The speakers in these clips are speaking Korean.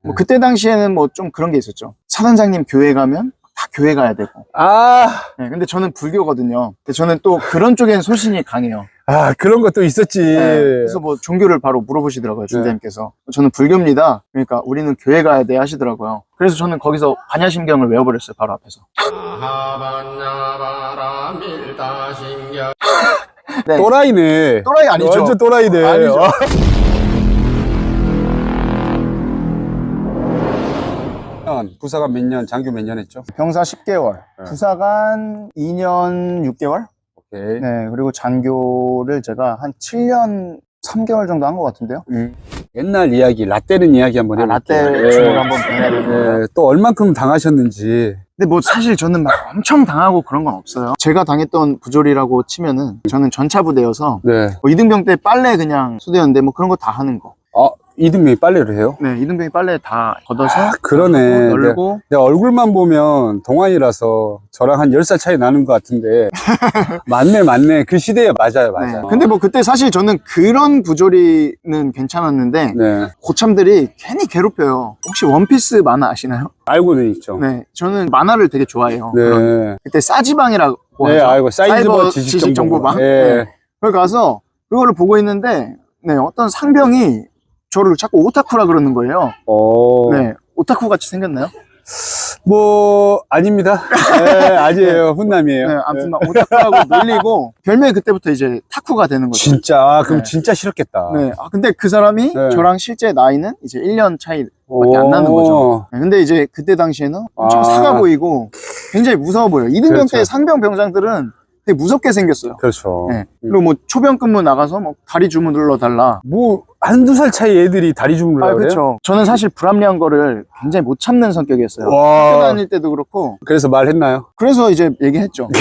뭐 그때 당시에는 뭐 좀 그런 게 있었죠. 사단장님 교회 가면 다 교회 가야 되고. 네, 근데 저는 불교거든요. 근데 저는 또 그런 쪽엔 소신이 강해요. 그런 것도 있었지. 네, 그래서 뭐 종교를 바로 물어보시더라고요, 중대님께서. 저는 불교입니다. 그러니까 우리는 교회 가야 돼 하시더라고요. 그래서 저는 거기서 반야심경을 외워버렸어요, 바로 앞에서. 네. 또라이네. 또라이 아니죠? 완전 또라이네. 아니죠. 부사관 몇 년, 장교 몇 년 했죠? 병사 10개월, 부사관 2년 6개월? 오케이. 네, 그리고 장교를 제가 한 7년 3개월 정도 한 것 같은데요. 옛날 이야기, 라떼는 이야기 한번 해볼게요. 라떼 춤을 한번 배워야 되는 또 얼만큼 당하셨는지. 근데 뭐 사실 저는 막 엄청 당하고 그런 건 없어요. 제가 당했던 부조리라고 치면은 저는 전차부대여서 네. 뭐 이등병 때 빨래 그냥 소대였는데 뭐 그런 거 다 하는 거. 이등병이 빨래를 해요? 네, 이등병이 빨래 다 걷어서 그러네. 널고. 내가 얼굴만 보면 동안이라서 저랑 한 10살 차이 나는 것 같은데. 맞네. 그 시대에 맞아요. 네. 근데 뭐 그때 사실 저는 그런 부조리는 괜찮았는데 네. 고참들이 괜히 괴롭혀요. 혹시 원피스 만화 아시나요? 알고는 있죠. 네, 저는 만화를 되게 좋아해요. 네. 그때 싸지방이라고 네, 하죠. 알고. 사이버 지식정보방. 네. 거기 가서 그거를 보고 있는데 네, 어떤 상병이 저를 자꾸 오타쿠라 그러는 거예요. 네, 오타쿠 같이 생겼나요? 뭐 아닙니다. 네, 아니에요. 훈남이에요. 네, 아무튼 막 오타쿠라고 놀리고 별명이 그때부터 이제 타쿠가 되는 거죠. 진짜 그럼 네. 진짜 싫었겠다. 네, 근데 그 사람이 네. 저랑 실제 나이는 이제 1년 차이밖에 안 나는 거죠. 네, 근데 이제 그때 당시에는 엄청 사가 보이고 굉장히 무서워 보여요. 이등병 때 그렇죠. 상병 병장들은 되게 무섭게 생겼어요. 그렇죠. 네. 그리고 뭐 초병 근무 나가서 뭐 다리 주물러 달라. 뭐 한두 살 차이 애들이 다리 주물러 그래요? 그렇죠. 저는 사실 불합리한 거를 굉장히 못 참는 성격이었어요. 와. 학교 다닐 때도 그렇고. 그래서 말했나요? 그래서 이제 얘기했죠. 네.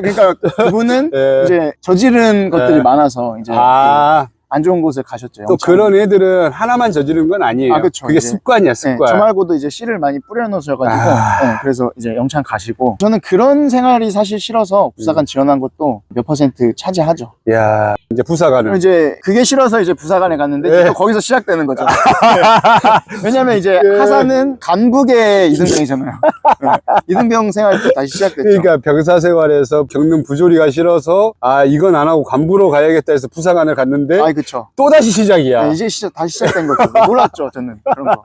그러니까 그분은 네. 이제 저지른 것들이 많아서 이제 안 좋은 곳에 가셨죠. 또 영창. 그런 애들은 하나만 저지른 건 아니에요. 그쵸. 그게 이제, 습관이야, 네, 습관. 저 말고도 이제 씨를 많이 뿌려놓으셔가지고 네, 그래서 이제 영창 가시고 저는 그런 생활이 사실 싫어서 부사관 지원한 것도 몇 퍼센트 차지하죠. 야, 이제 부사관은 이제 그게 싫어서 이제 부사관에 갔는데 네. 또 거기서 시작되는 거죠. 왜냐면 이제 하사는 간부계 이등병이잖아요. 네. 이등병 생활이 또 다시 시작됐죠. 그러니까 병사 생활에서 겪는 부조리가 싫어서 이건 안 하고 간부로 가야겠다 해서 부사관을 갔는데 그쵸. 또 다시 시작이야. 네, 이제 다시 시작된 거죠. 몰랐죠, 저는. 그런 거.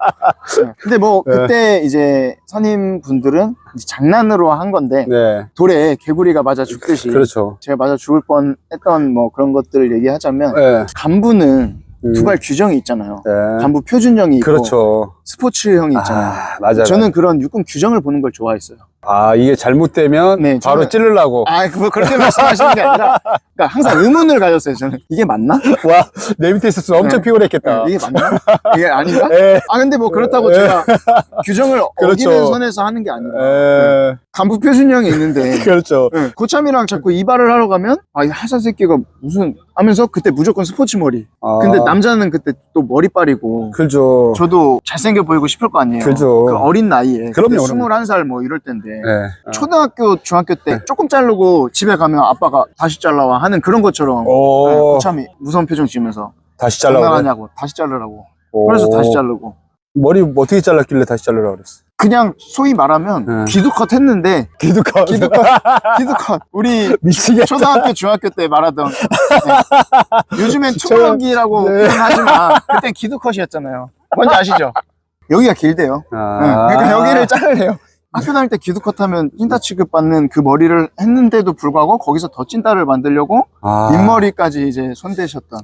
네. 근데 뭐, 그때 이제 선임분들은 이제 장난으로 한 건데, 네, 돌에 개구리가 맞아 죽듯이. 그렇죠. 제가 맞아 죽을 뻔 했던 뭐 그런 것들을 얘기하자면, 네. 간부는 두발 규정이 있잖아요. 네. 간부 표준형이 있고, 그렇죠. 스포츠형이 있잖아요. 맞아요. 저는 그런 육군 규정을 보는 걸 좋아했어요. 이게 잘못되면 네, 바로 찌르려고. 그렇게 말씀하시는 게 아니라, 그러니까 항상 의문을 가졌어요, 저는. 이게 맞나? 와, 내 밑에 있었으면 엄청 네. 피곤했겠다. 이게 맞나? 이게 아닌가? 네. 근데 뭐 그렇다고 제가 규정을 그렇죠. 어기는 선에서 하는 게 아니라 네. 간부 표준형이 있는데 그렇죠. 고참이랑 자꾸 이발을 하러 가면 이 하사 새끼가 무슨 하면서 그때 무조건 스포츠 머리. 근데 남자는 그때 또 머리빨이고 그죠. 저도 잘생겨 보이고 싶을 거 아니에요. 그죠. 그 어린 나이에 그럼요, 21살 뭐 이럴 때인데 네. 초등학교 중학교 때 조금 자르고 집에 가면 아빠가 다시 잘라와 하는 그런 것처럼 고참이 무서운 표정 지으면서 다시 잘라고. 장난하냐고 다시 자르라고. 그래서 다시 자르고. 머리 어떻게 잘랐길래 다시 자르라고 그랬어? 그냥 소위 말하면 기두컷 했는데 기두컷. 기두컷 우리 미치겠다. 초등학교 중학교 때 말하던 요즘엔 투구연기라고 표현하지만 그때 기두컷이었잖아요. 뭔지 아시죠? 여기가 길대요. 그러니까 여기를 자르래요. 학교 다닐 때 기두컷 하면 찐따 취급받는 그 머리를 했는데도 불구하고 거기서 더 찐따를 만들려고 윗머리까지 이제 손대셨던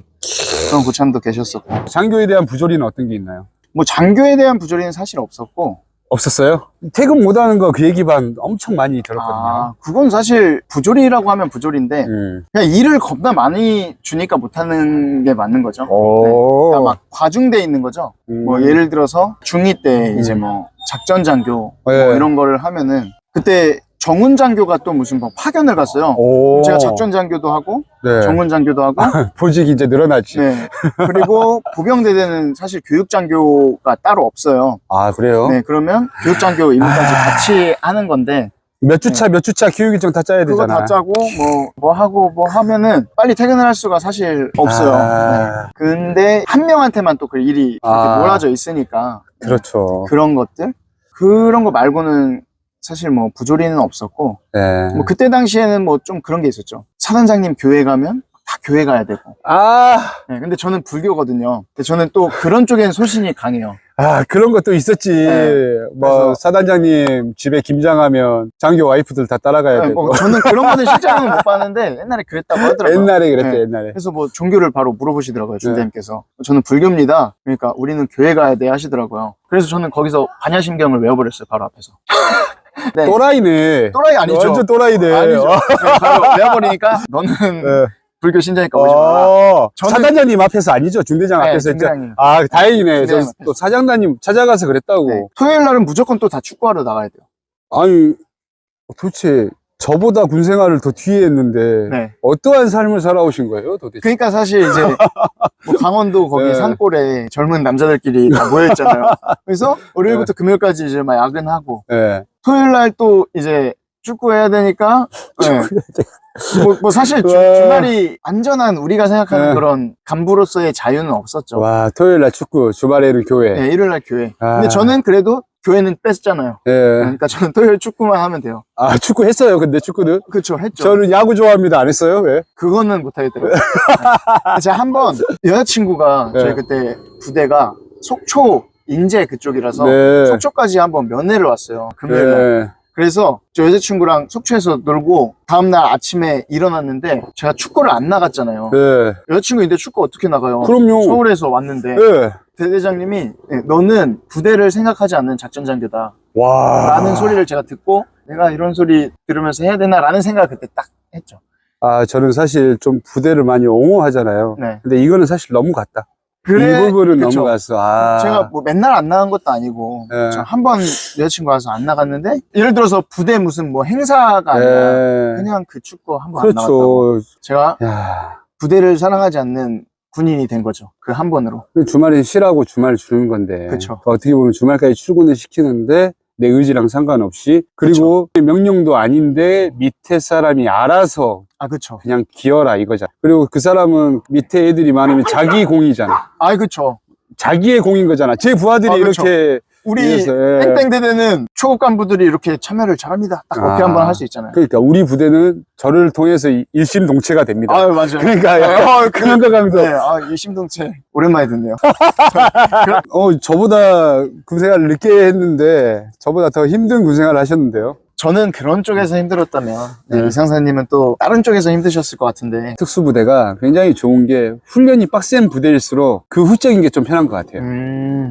그런 고참도 계셨었고. 장교에 대한 부조리는 어떤 게 있나요? 뭐 장교에 대한 부조리는 사실 없었고. 없었어요? 퇴근 못하는 거 그 얘기만 엄청 많이 들었거든요. 그건 사실 부조리라고 하면 부조리인데 그냥 일을 겁나 많이 주니까 못하는 게 맞는 거죠. 네. 그러니까 막 과중돼 있는 거죠. 뭐 예를 들어서 중2 때 이제 뭐 작전 장교 뭐 이런 거를 하면은 그때 정훈 장교가 또 무슨 뭐 파견을 갔어요. 제가 작전 장교도 하고 정훈 장교도 하고 보직이 이제 늘어났지. 네. 그리고 부병대대는 사실 교육 장교가 따로 없어요. 그래요? 네, 그러면 교육 장교 임무까지 같이 하는 건데 몇 주차 몇 주차 교육 일정 다 짜야 그거 되잖아. 다 짜고 뭐 하고 뭐 하면은 빨리 퇴근을 할 수가 사실 없어요. 네. 근데 한 명한테만 또 그 일이 이렇게 몰아져 있으니까. 그렇죠. 그런 것들 그런 거 말고는 사실 뭐 부조리는 없었고 네. 뭐 그때 당시에는 뭐 좀 그런 게 있었죠. 사단장님 교회 가면 다 교회 가야 되고. 네, 근데 저는 불교거든요. 근데 저는 또 그런 쪽엔 소신이 강해요. 그런 것도 있었지. 네. 뭐 그래서- 사단장님 집에 김장하면 장교 와이프들 다 따라가야 네, 되고. 뭐 저는 그런 거는 실제로는 못 봤는데 옛날에 그랬다고 하더라고요. 옛날에 그랬대, 네. 옛날에. 그래서 뭐 종교를 바로 물어보시더라고요, 중대님께서. 저는 불교입니다. 그러니까 우리는 교회 가야 돼 하시더라고요. 그래서 저는 거기서 반야심경을 외워버렸어요, 바로 앞에서. 네. 또라이네. 또라이 아니죠. 완전 또라이네. 아니죠. 네, 바로 외워버리니까 너는 네. 불교 신자니까 오지 마라. 저는- 사단장님 앞에서 아니죠. 중대장 네, 앞에서 했죠. 중대장님. 다행이네. 중대장 저 또 사장님 찾아가서 그랬다고. 네. 토요일 날은 무조건 또 다 축구하러 나가야 돼요. 아니, 도대체 저보다 군 생활을 더 뒤에 했는데 네. 어떠한 삶을 살아오신 거예요, 도대체? 그러니까 사실 이제 뭐 강원도 거기 네. 산골에 젊은 남자들끼리 다 모여있잖아요. 그래서 월요일부터 금요일까지 이제 막 야근하고 네. 토요일 날 또 이제 축구해야 되니까 네. 뭐 사실 와. 주말이 안전한 우리가 생각하는 네. 그런 간부로서의 자유는 없었죠. 와, 토요일 날 축구, 주말에는 교회. 네, 일요일 날 교회. 아. 근데 저는 그래도 교회는 뺐잖아요. 네. 그러니까 저는 토요일 축구만 하면 돼요. 축구 했어요, 근데 축구는? 그쵸, 했죠. 저는 야구 좋아합니다. 안 했어요? 왜? 그거는 못하겠더라고요. 네. 제가 한 번 여자친구가 네. 저희 그때 부대가 속초 인제 그쪽이라서 네. 속초까지 한번 면회를 왔어요. 금요일 날. 네. 그래서 저 여자친구랑 속초에서 놀고 다음날 아침에 일어났는데 제가 축구를 안 나갔잖아요. 네. 여자친구인데 축구 어떻게 나가요? 그럼요. 서울에서 왔는데 네. 대대장님이 너는 부대를 생각하지 않는 작전장교다 와. 라는 소리를 제가 듣고 내가 이런 소리 들으면서 해야 되나 라는 생각을 그때 딱 했죠. 저는 사실 좀 부대를 많이 옹호하잖아요. 네. 근데 이거는 사실 너무 갔다. 이 부분은 그쵸. 너무 갔어. 제가 뭐 맨날 안 나간 것도 아니고 네. 저 한 번 여자친구 와서 안 나갔는데 예를 들어서 부대 무슨 뭐 행사가 아니라 네. 그냥 그 축구 한 번 안 나갔다고 그렇죠. 제가 야. 부대를 사랑하지 않는 군인이 된 거죠. 그 한 번으로. 주말에 쉬라고 주말 주는 건데. 그쵸. 어떻게 보면 주말까지 출근을 시키는데 내 의지랑 상관없이 그리고 명령도 아닌데 밑에 사람이 알아서 그쵸. 그냥 기어라 이거잖아. 그리고 그 사람은 밑에 애들이 많으면 자기 공이잖아. 그쵸. 자기의 공인 거잖아. 제 부하들이 그쵸. 이렇게 우리 위해서, 예. 땡땡대대는 초급 간부들이 이렇게 참여를 잘합니다. 딱 어깨 한번 할 수 있잖아요. 그러니까 우리 부대는 저를 통해서 일심동체가 됩니다. 맞아요. 그러니까 그런 거 가면서 네, 일심동체 오랜만에 듣네요. 저보다 군생활을 늦게 했는데 저보다 더 힘든 군생활을 하셨는데요. 저는 그런 쪽에서 힘들었다면 네. 이상사님은 또 다른 쪽에서 힘드셨을 것 같은데. 특수부대가 굉장히 좋은 게 훈련이 빡센 부대일수록 그 후적인 게 좀 편한 것 같아요.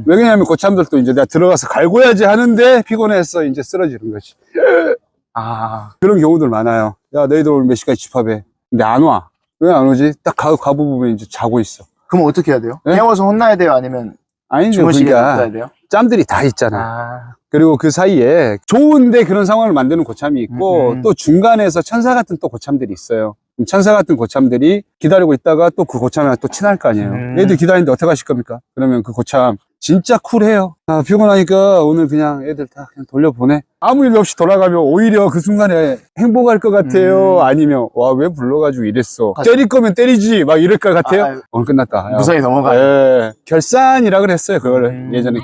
왜냐하면 고참들도 이제 내가 들어가서 갈고야지 하는데 피곤해서 이제 쓰러지는 거지. 그런 경우들 많아요. 야, 너희들 오늘 몇 시까지 집합해? 근데 안 와. 왜 안 오지? 딱 가보면 이제 자고 있어. 그럼 어떻게 해야 돼요? 네? 깨워서 혼나야 돼요? 아니면 아니죠. 주무시게 놔둬야 그러니까 돼요? 짬들이 다 있잖아. 그리고 그 사이에 좋은데 그런 상황을 만드는 고참이 있고 또 중간에서 천사 같은 또 고참들이 있어요. 천사 같은 고참들이 기다리고 있다가 또 그 고참이랑 또 친할 거 아니에요. 애들 기다리는데 어떻게 하실 겁니까? 그러면 그 고참 진짜 쿨해요. 피곤하니까 오늘 그냥 애들 다 그냥 돌려보내. 아무 일 없이 돌아가면 오히려 그 순간에 행복할 것 같아요. 아니면 와, 왜 불러가지고 이랬어. 때릴 거면 때리지 막 이럴 것 같아요. 오늘 끝났다. 무사히 넘어가요. 예, 결산이라 그랬어요. 그거를 예전에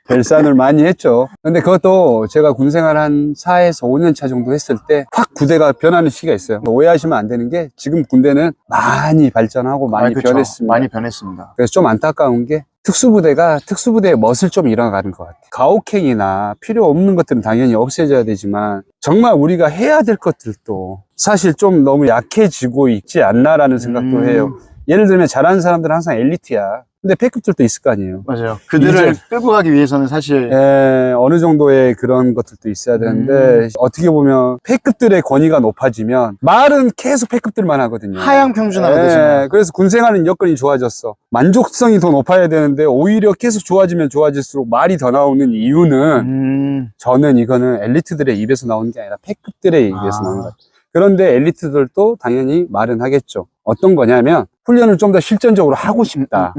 결산을 많이 했죠. 근데 그것도 제가 군생활 한 4에서 5년 차 정도 했을 때 확 구대가 변하는 시기가 있어요. 오해하시면 안 되는 게 지금 군대는 많이 발전하고 많이 그쵸. 변했습니다. 많이 변했습니다. 그래서 좀 안타까운 게 특수부대가 특수부대의 멋을 좀 잃어가는 것 같아요. 가혹행위나 필요 없는 것들은 당연히 없애져야 되지만 정말 우리가 해야 될 것들도 사실 좀 너무 약해지고 있지 않나라는 생각도 해요. 예를 들면 잘하는 사람들은 항상 엘리트야. 근데 패급들도 있을 거 아니에요. 맞아요. 그들을 끌고 가기 위해서는 사실 어느 정도의 그런 것들도 있어야 되는데 어떻게 보면 패급들의 권위가 높아지면 말은 계속 패급들만 하거든요. 하향 평준화가 되잖아요. 그래서 군생활은 여건이 좋아졌어. 만족성이 더 높아야 되는데 오히려 계속 좋아지면 좋아질수록 말이 더 나오는 이유는 저는 이거는 엘리트들의 입에서 나오는 게 아니라 패급들의 입에서 나오는 거예요. 그런데 엘리트들도 당연히 말은 하겠죠. 어떤 거냐면 훈련을 좀 더 실전적으로 하고 싶다.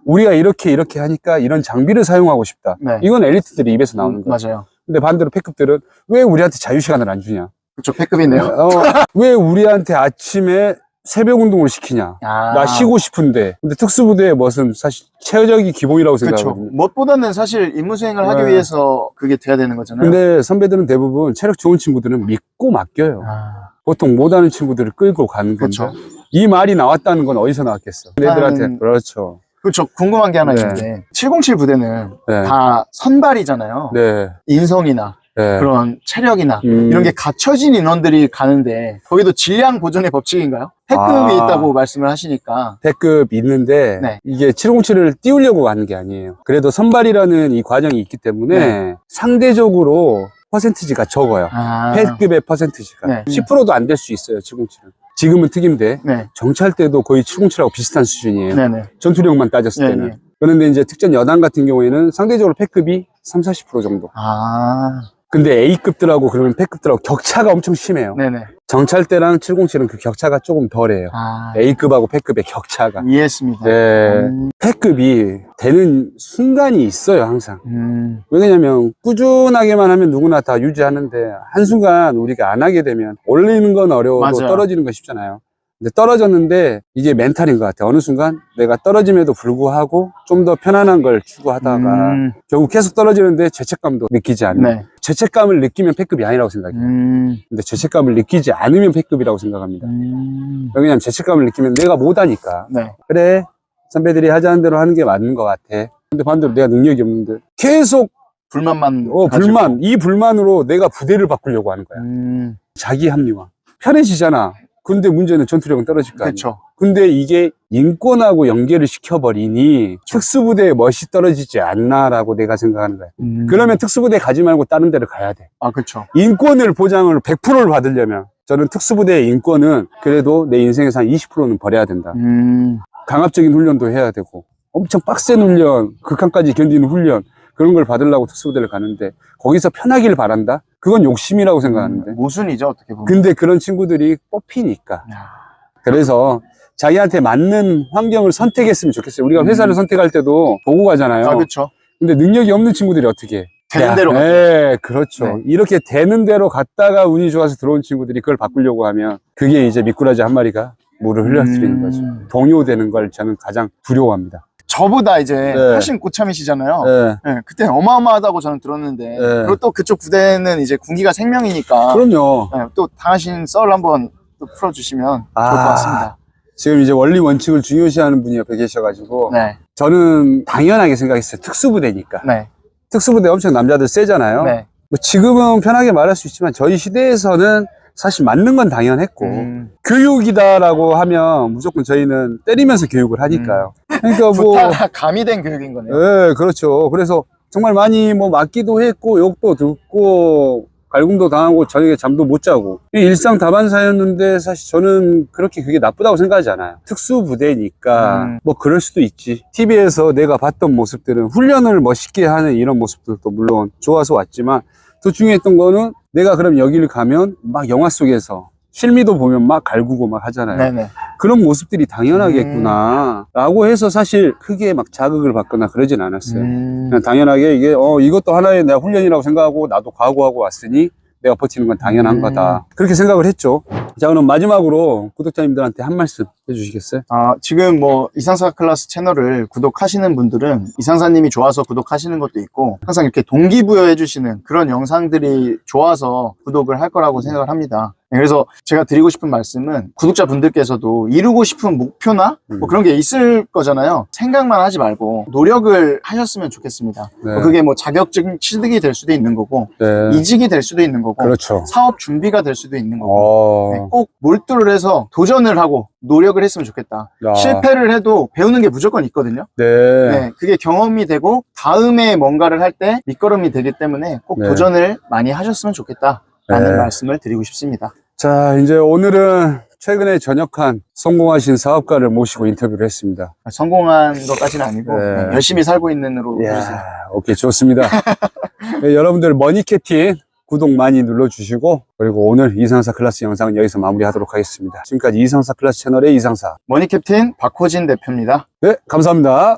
우리가 이렇게 하니까 이런 장비를 사용하고 싶다. 네. 이건 엘리트들의 입에서 나오는 거예요. 맞아요. 근데 반대로 패급들은 왜 우리한테 자유시간을 안 주냐? 그쵸, 패급이네요. 왜 우리한테 아침에 새벽 운동을 시키냐? 나 쉬고 싶은데. 근데 특수부대의 멋은 사실 최적이 기본이라고 그쵸. 생각하거든요. 무엇보다는 사실 임무 수행을 하기 위해서 그게 돼야 되는 거잖아요. 근데 선배들은 대부분 체력 좋은 친구들은 믿고 맡겨요. 보통 못하는 친구들을 끌고 가는 건데. 그쵸. 이 말이 나왔다는 건 어디서 나왔겠어? 애들한테. 그렇죠. 그렇죠. 궁금한 게 하나 있는데 707 부대는 네. 다 선발이잖아요. 네. 인성이나 네. 그런 체력이나 이런 게 갖춰진 인원들이 가는데 거기도 질량 보존의 법칙인가요? 패급이 있다고 말씀을 하시니까. 패급 있는데 네. 이게 707을 띄우려고 가는 게 아니에요. 그래도 선발이라는 이 과정이 있기 때문에 상대적으로 퍼센티지가 적어요. 패급의 퍼센티지가 네. 10%도 안 될 수 있어요. 707은. 지금은 특임대, 네. 정찰 때도 거의 707하고 비슷한 수준이에요. 네네. 전투력만 따졌을 때는. 네. 그런데 이제 특전 여단 같은 경우에는 상대적으로 패급이 30~40% 정도. 근데 A급들하고 그러면 패급들하고 격차가 엄청 심해요. 네네. 정찰대랑 707은 그 격차가 조금 덜해요. A급하고 패급의 격차가. 이해했습니다. 네. 패급이 되는 순간이 있어요, 항상. 왜냐면 꾸준하게만 하면 누구나 다 유지하는데 한순간 우리가 안 하게 되면 올리는 건 어려워도 맞아요. 떨어지는 건 쉽잖아요. 근데 떨어졌는데 이게 멘탈인 것 같아요. 어느 순간 내가 떨어짐에도 불구하고 좀 더 편안한 걸 추구하다가 결국 계속 떨어지는데 죄책감도 느끼지 않는. 네. 죄책감을 느끼면 패급이 아니라고 생각해요. 근데 죄책감을 느끼지 않으면 패급이라고 생각합니다. 왜냐면 죄책감을 느끼면 내가 못하니까. 네. 그래, 선배들이 하자는 대로 하는 게 맞는 것 같아. 근데 반대로 내가 능력이 없는데 계속 불만만 불만, 이 불만으로 내가 부대를 바꾸려고 하는 거야. 자기 합리화. 편해지잖아. 근데 문제는 전투력은 떨어질 거 아니야. 그렇죠. 근데 이게 인권하고 연계를 시켜버리니 특수부대의 멋이 떨어지지 않나라고 내가 생각하는 거야. 그러면 특수부대 가지 말고 다른 데를 가야 돼. 그렇죠. 인권을 보장을 100%를 받으려면 저는 특수부대의 인권은 그래도 내 인생에서 한 20%는 버려야 된다. 강압적인 훈련도 해야 되고 엄청 빡센 훈련, 극한까지 견디는 훈련 그런 걸 받으려고 특수부대를 가는데 거기서 편하길 바란다? 그건 욕심이라고 생각하는데. 모순이죠, 어떻게 보면. 근데 그런 친구들이 뽑히니까. 그래서 자기한테 맞는 환경을 선택했으면 좋겠어요. 우리가 회사를 선택할 때도 보고 가잖아요. 그렇죠. 근데 능력이 없는 친구들이 어떻게 해? 되는 대로 갔죠. 네, 그렇죠. 네. 이렇게 되는 대로 갔다가 운이 좋아서 들어온 친구들이 그걸 바꾸려고 하면 그게 이제 미꾸라지 한 마리가 물을 흘려뜨리는 거죠. 동요되는 걸 저는 가장 두려워합니다. 저보다 이제 훨씬 고참이시잖아요. 네, 그때 어마어마하다고 저는 들었는데 그리고 또 그쪽 부대는 이제 군기가 생명이니까 그럼요. 네, 또 당하신 썰 한번 또 풀어주시면 좋을 것 같습니다. 지금 이제 원리 원칙을 중요시하는 분이 옆에 계셔가지고 네. 저는 당연하게 생각했어요. 특수부대니까. 네. 특수부대 엄청 남자들 세잖아요. 네. 뭐 지금은 편하게 말할 수 있지만 저희 시대에서는 사실 맞는 건 당연했고 교육이다라고 하면 무조건 저희는 때리면서 교육을 하니까요. 그러니까 뭐 부타가 가미된 교육인 거네요. 네, 그렇죠. 그래서 정말 많이 뭐 맞기도 했고 욕도 듣고 갈굼도 당하고 저녁에 잠도 못 자고 일상 다반사였는데 사실 저는 그렇게 그게 나쁘다고 생각하지 않아요. 특수부대니까 뭐 그럴 수도 있지. TV에서 내가 봤던 모습들은 훈련을 멋있게 하는 이런 모습들도 물론 좋아서 왔지만 더 중요했던 거는 내가 그럼 여기를 가면 막 영화 속에서 실미도 보면 막 갈구고 막 하잖아요. 네네. 그런 모습들이 당연하겠구나 라고 해서 사실 크게 막 자극을 받거나 그러진 않았어요. 그냥 당연하게 이게 이것도 하나의 내가 훈련이라고 생각하고 나도 각오하고 왔으니 내가 버티는 건 당연한 거다. 그렇게 생각을 했죠. 자, 그럼 마지막으로 구독자님들한테 한 말씀 해주시겠어요? 지금 뭐 이상사 클래스 채널을 구독하시는 분들은 이상사님이 좋아서 구독하시는 것도 있고 항상 이렇게 동기부여 해주시는 그런 영상들이 좋아서 구독을 할 거라고 생각을 합니다. 그래서 제가 드리고 싶은 말씀은 구독자분들께서도 이루고 싶은 목표나 뭐 그런 게 있을 거잖아요. 생각만 하지 말고 노력을 하셨으면 좋겠습니다. 네. 그게 뭐 자격증 취득이 될 수도 있는 거고 이직이 될 수도 있는 거고 그렇죠. 사업 준비가 될 수도 있는 거고 꼭 몰두를 해서 도전을 하고 노력을 했으면 좋겠다. 실패를 해도 배우는 게 무조건 있거든요. 그게 경험이 되고 다음에 뭔가를 할 때 밑거름이 되기 때문에 꼭 도전을 많이 하셨으면 좋겠다라는 말씀을 드리고 싶습니다. 자, 이제 오늘은 최근에 전역한 성공하신 사업가를 모시고 인터뷰를 했습니다. 성공한 것까지는 아니고 열심히 살고 있는으로 해주세요. 오케이, 좋습니다. 여러분들 머니캐틴 구독 많이 눌러주시고 그리고 오늘 이상사 클래스 영상은 여기서 마무리하도록 하겠습니다. 지금까지 이상사 클래스 채널의 이상사 머니캡틴 박호진 대표입니다. 네, 감사합니다.